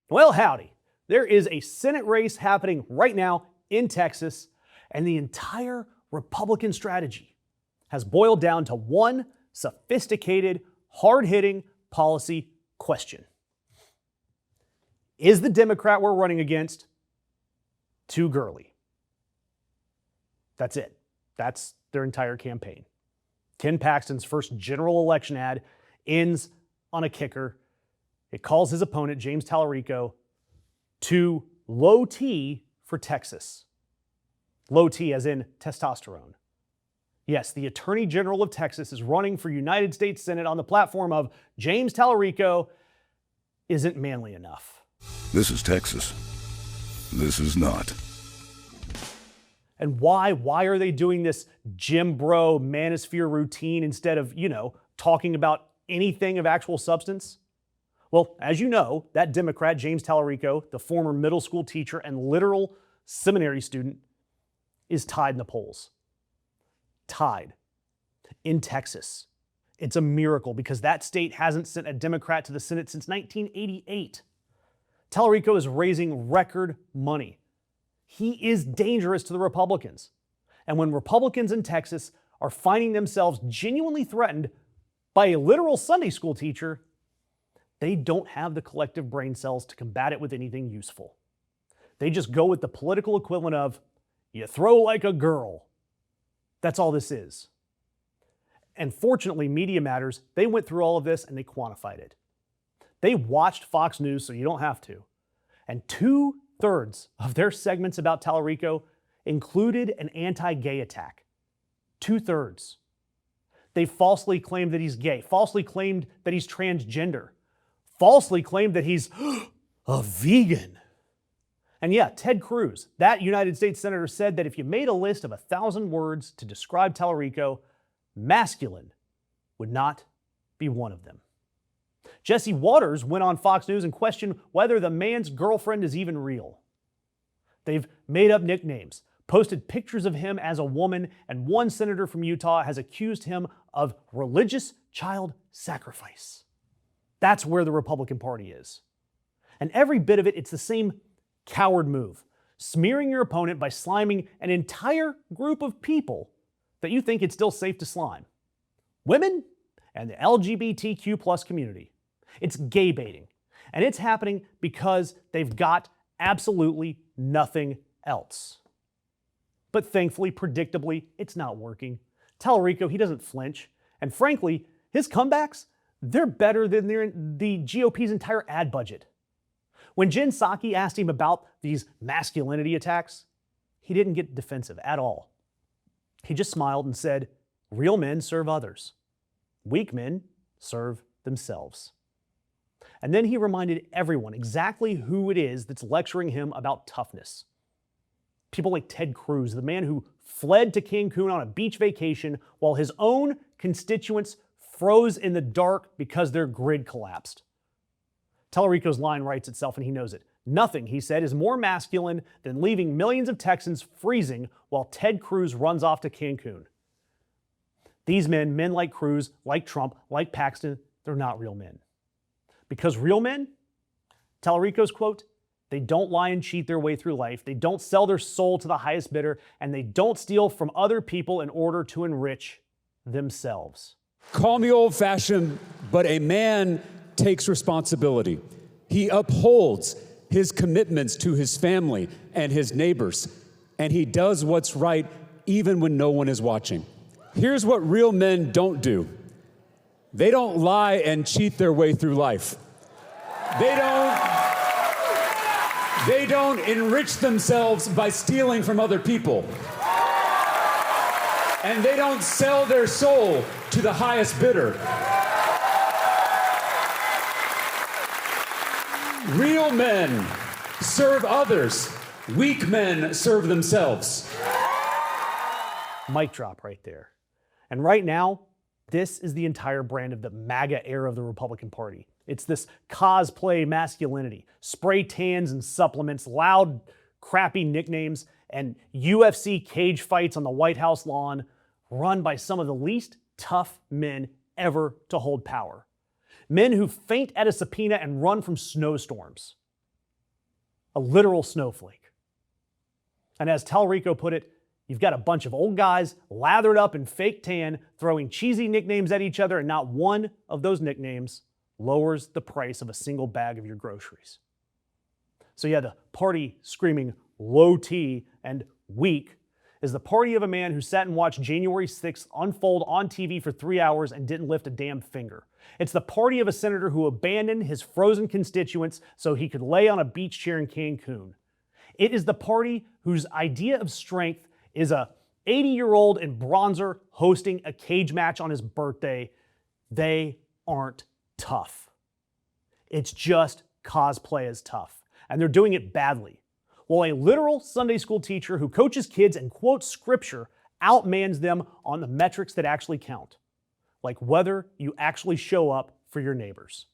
Well, howdy. There is a Senate race happening right now in Texas, and the entire Republican strategy has boiled down to one sophisticated, hard-hitting policy question. Is the Democrat we're running against too girly? That's it. That's their entire campaign. Ken Paxton's first general election ad ends on a kicker. It calls his opponent, James Talarico, to low T for Texas. Low T as in testosterone. Yes, the Attorney General of Texas is running for United States Senate on the platform of James Talarico isn't manly enough. This is Texas. This is not. And why? Why are they doing this gym bro manosphere routine instead of, talking about anything of actual substance? Well, as you know, that Democrat, James Talarico, the former middle school teacher and literal seminary student, is tied in the polls. Tied. In Texas. It's a miracle because that state hasn't sent a Democrat to the Senate since 1988. Telerico is raising record money. He is dangerous to the Republicans. And when Republicans in Texas are finding themselves genuinely threatened by a literal Sunday school teacher, they don't have the collective brain cells to combat it with anything useful. They just go with the political equivalent of, you throw like a girl. That's all this is. And fortunately, Media Matters, they went through all of this and they quantified it. They watched Fox News, so you don't have to. And 2/3 of their segments about Telerico included an anti-gay attack. 2/3. They falsely claimed that he's gay, falsely claimed that he's transgender, falsely claimed that he's a vegan. And yeah, Ted Cruz, that United States Senator, said that if you made a list of 1,000 words to describe Telerico, masculine would not be one of them. Jesse Waters went on Fox News and questioned whether the man's girlfriend is even real. They've made up nicknames, posted pictures of him as a woman, and one senator from Utah has accused him of religious child sacrifice. That's where the Republican Party is. And every bit of it, it's the same coward move, smearing your opponent by sliming an entire group of people that you think it's still safe to slime. Women and the LGBTQ plus community. It's gay baiting. And it's happening because they've got absolutely nothing else. But thankfully, predictably, it's not working. Telerico, he doesn't flinch. And frankly, his comebacks, they're better than the GOP's entire ad budget. When Jen Psaki asked him about these masculinity attacks, he didn't get defensive at all. He just smiled and said, real men serve others. Weak men serve themselves. And then he reminded everyone exactly who it is that's lecturing him about toughness. People like Ted Cruz, the man who fled to Cancun on a beach vacation while his own constituents froze in the dark because their grid collapsed. Telerico's line writes itself, and he knows it. Nothing, he said, is more masculine than leaving millions of Texans freezing while Ted Cruz runs off to Cancun. These men like Cruz, like Trump, like Paxton, they're not real men. Because real men, Telerico's quote, they don't lie and cheat their way through life, they don't sell their soul to the highest bidder, and they don't steal from other people in order to enrich themselves. Call me old-fashioned, but a man takes responsibility. He upholds his commitments to his family and his neighbors, and he does what's right even when no one is watching. Here's what real men don't do. They don't lie and cheat their way through life. They don't enrich themselves by stealing from other people. And they don't sell their soul to the highest bidder. Real men serve others. Weak men serve themselves. Mic drop right there. And right now, this is the entire brand of the MAGA era of the Republican Party. It's this cosplay masculinity, spray tans and supplements, loud, crappy nicknames, and UFC cage fights on the White House lawn, run by some of the least tough men ever to hold power. Men who faint at a subpoena and run from snowstorms. a literal snowflake. And as Telerico put it, you've got a bunch of old guys lathered up in fake tan, throwing cheesy nicknames at each other, and not one of those nicknames lowers the price of a single bag of your groceries. So yeah, the party screaming low T and weak is the party of a man who sat and watched January 6th unfold on TV for 3 hours and didn't lift a damn finger. It's the party of a senator who abandoned his frozen constituents so he could lay on a beach chair in Cancun. It is the party whose idea of strength is a 80-year-old in bronzer hosting a cage match on his birthday. They aren't tough. It's just cosplay is tough, and they're doing it badly. While a literal Sunday school teacher who coaches kids and quotes scripture outmans them on the metrics that actually count, like whether you actually show up for your neighbors.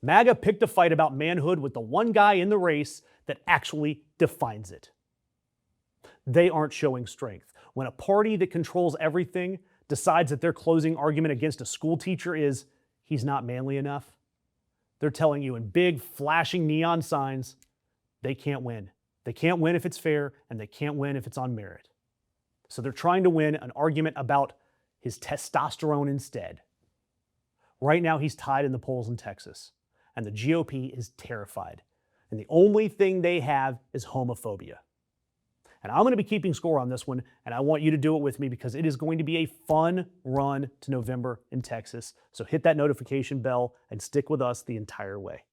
MAGA picked a fight about manhood with the one guy in the race that actually defines it. They aren't showing strength. When a party that controls everything decides that their closing argument against a school teacher is, he's not manly enough, they're telling you in big, flashing neon signs, they can't win. They can't win if it's fair, and they can't win if it's on merit. So they're trying to win an argument about his testosterone instead. Right now, he's tied in the polls in Texas, and the GOP is terrified. And the only thing they have is homophobia. And I'm going to be keeping score on this one, and I want you to do it with me because it is going to be a fun run to November in Texas. So hit that notification bell and stick with us the entire way.